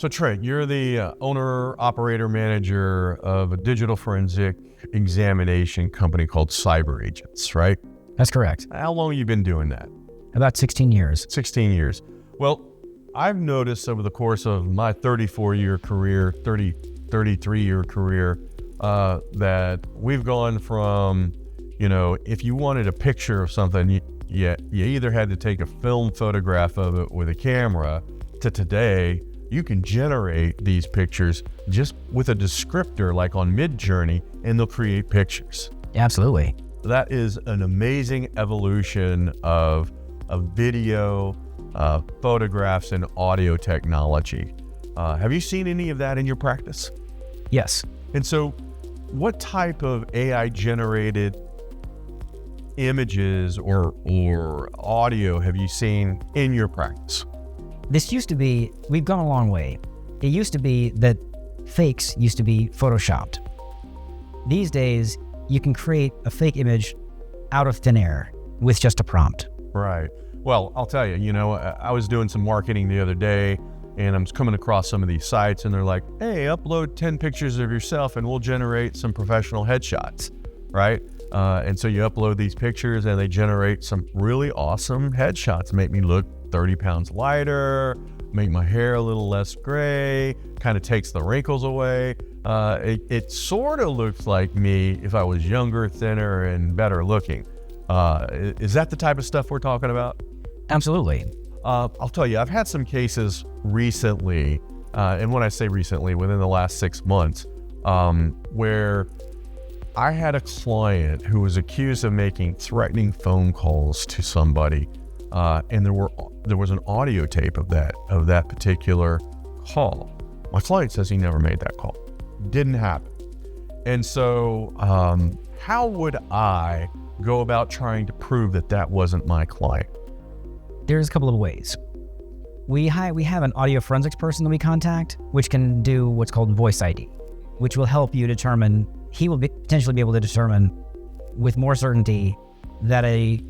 So Trent, you're the owner, operator, manager of a digital forensic examination company called Cyber Agents, right? That's correct. How long have you been doing that? About 16 years. 16 years. Well, I've noticed over the course of my 33-year career, that we've gone from, if you wanted a picture of something, you either had to take a film photograph of it with a camera, to today, you can generate these pictures just with a descriptor like on Midjourney, and they'll create pictures. Absolutely. That is an amazing evolution of video, photographs, and audio technology. Have you seen any of that in your practice? Yes. And so what type of AI-generated images or audio have you seen in your practice? This used to be, we've gone a long way. It used to be that fakes used to be photoshopped. These days, you can create a fake image out of thin air with just a prompt. Right. Well, I'll tell you, I was doing some marketing the other day, and I'm coming across some of these sites, and they're like, hey, upload 10 pictures of yourself and we'll generate some professional headshots, right? And so you upload these pictures and they generate some really awesome headshots, make me look 30 pounds lighter, make my hair a little less gray, kind of takes the wrinkles away. It sort of looks like me if I was younger, thinner, and better looking. Is that the type of stuff we're talking about? Absolutely. I'll tell you, I've had some cases recently, and when I say recently, within the last 6 months, where I had a client who was accused of making threatening phone calls to somebody, and there was an audio tape of that particular call. My client says he never made that call. Didn't happen. And so how would I go about trying to prove that wasn't my client? There's a couple of ways. We have an audio forensics person that we contact, which can do what's called voice ID, which will help you determine, he will potentially be able to determine with more certainty that a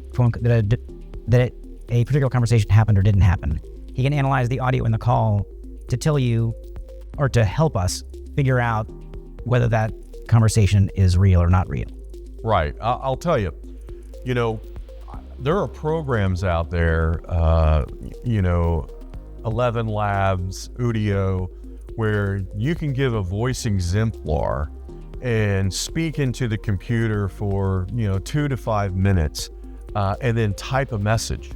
particular conversation happened or didn't happen. He can analyze the audio in the call to tell you, or to help us figure out whether that conversation is real or not real. Right. I'll tell you, there are programs out there, 11 Labs, Udio, where you can give a voice exemplar and speak into the computer for, 2 to 5 minutes, and then type a message,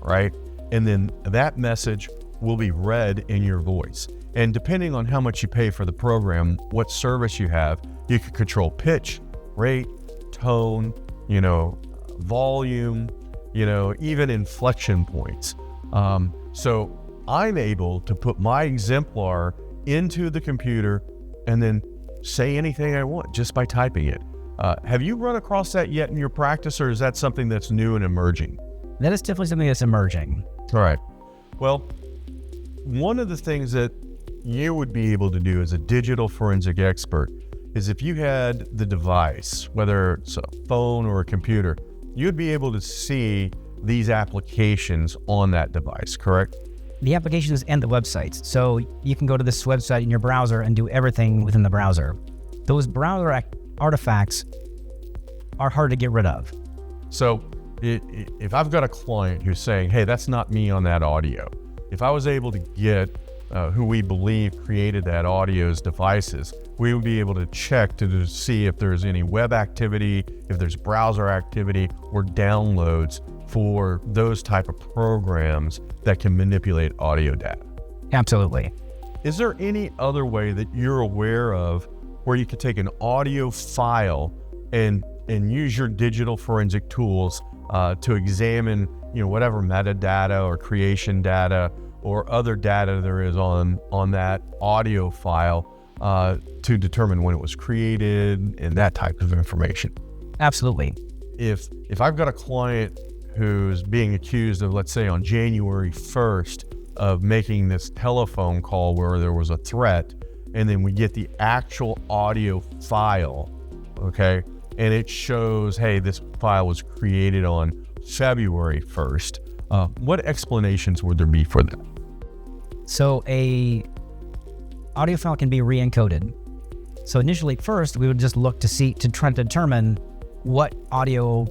right? And then that message will be read in your voice. And depending on how much you pay for the program, what service you have, you can control pitch, rate, tone, volume, even inflection points. So I'm able to put my exemplar into the computer and then say anything I want just by typing it. Have you run across that yet in your practice, or is that something that's new and emerging? That is definitely something that's emerging. All right. Well, one of the things that you would be able to do as a digital forensic expert is if you had the device, whether it's a phone or a computer, you'd be able to see these applications on that device, correct? The applications and the websites. So you can go to this website in your browser and do everything within the browser. Those browser artifacts are hard to get rid of. So if I've got a client who's saying, hey, that's not me on that audio, if I was able to get who we believe created that audio's devices, we would be able to check to see if there's any web activity, if there's browser activity or downloads for those type of programs that can manipulate audio data. Absolutely. Is there any other way that you're aware of where you could take an audio file and use your digital forensic tools to examine, whatever metadata or creation data or other data there is on that audio file to determine when it was created and that type of information? Absolutely. If I've got a client who's being accused of, let's say on January 1st, of making this telephone call where there was a threat, and then we get the actual audio file, okay, and it shows, hey, this file was created on February 1st, what explanations would there be for that? So a audio file can be re-encoded. So initially, first, we would just look to try to determine what audio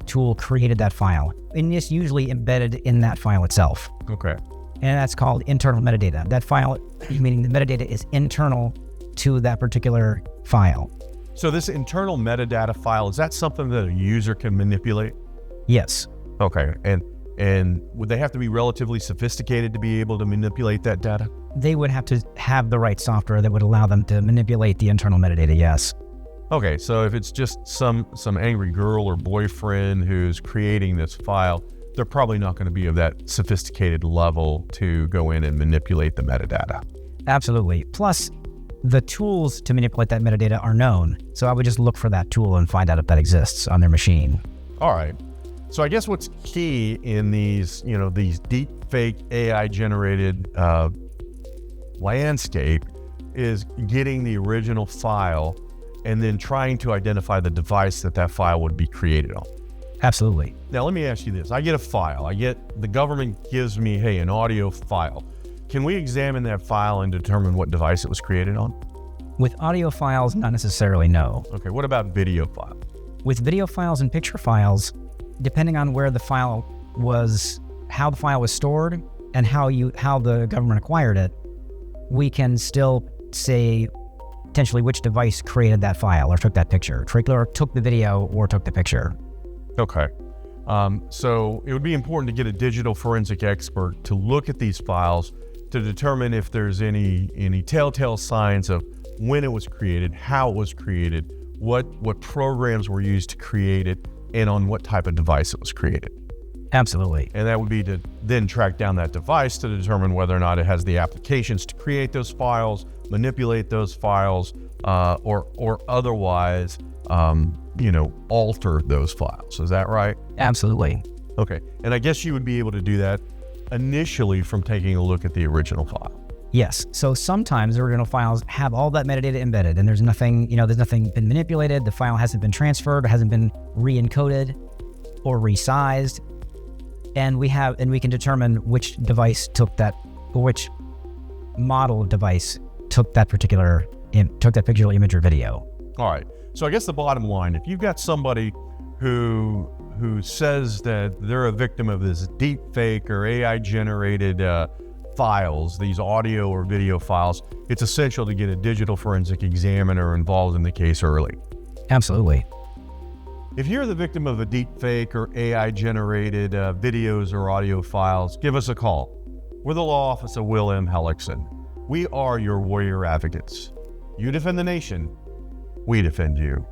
tool created that file. And it's usually embedded in that file itself. Okay. And that's called internal metadata. That file, meaning the metadata is internal to that particular file. So this internal metadata file, is that something that a user can manipulate? Yes. Okay. And would they have to be relatively sophisticated to be able to manipulate that data? They would have to have the right software that would allow them to manipulate the internal metadata, yes. Okay, so if it's just some angry girl or boyfriend who's creating this file, they're probably not going to be of that sophisticated level to go in and manipulate the metadata. Absolutely. Plus, the tools to manipulate that metadata are known. So I would just look for that tool and find out if that exists on their machine. All right. So I guess what's key in these deepfake AI generated landscape is getting the original file and then trying to identify the device that file would be created on. Absolutely. Now, let me ask you this. I get a file. The government gives me, hey, an audio file. Can we examine that file and determine what device it was created on? With audio files, not necessarily, no. Okay, what about video files? With video files and picture files, depending on where the file was, how the file was stored, and how the government acquired it, we can still say potentially which device created that file or took that picture, or took the video or took the picture. Okay. So it would be important to get a digital forensic expert to look at these files to determine if there's any telltale signs of when it was created, how it was created, what programs were used to create it, and on what type of device it was created. Absolutely. And that would be to then track down that device to determine whether or not it has the applications to create those files, manipulate those files, or otherwise, alter those files. Is that right? Absolutely. Okay. And I guess you would be able to do that initially from taking a look at the original file. Yes. So sometimes the original files have all that metadata embedded, and there's nothing been manipulated. The file hasn't been transferred, hasn't been re-encoded or resized. And we can determine which device took that, or which model of device took that particular image or video. All right. So I guess the bottom line, if you've got somebody who says that they're a victim of this deep fake or AI generated files, these audio or video files, it's essential to get a digital forensic examiner involved in the case early. Absolutely. If you're the victim of a deep fake or AI generated videos or audio files, give us a call. We're the law office of Will M. Helixon. We are your warrior advocates. You defend the nation, we defend you.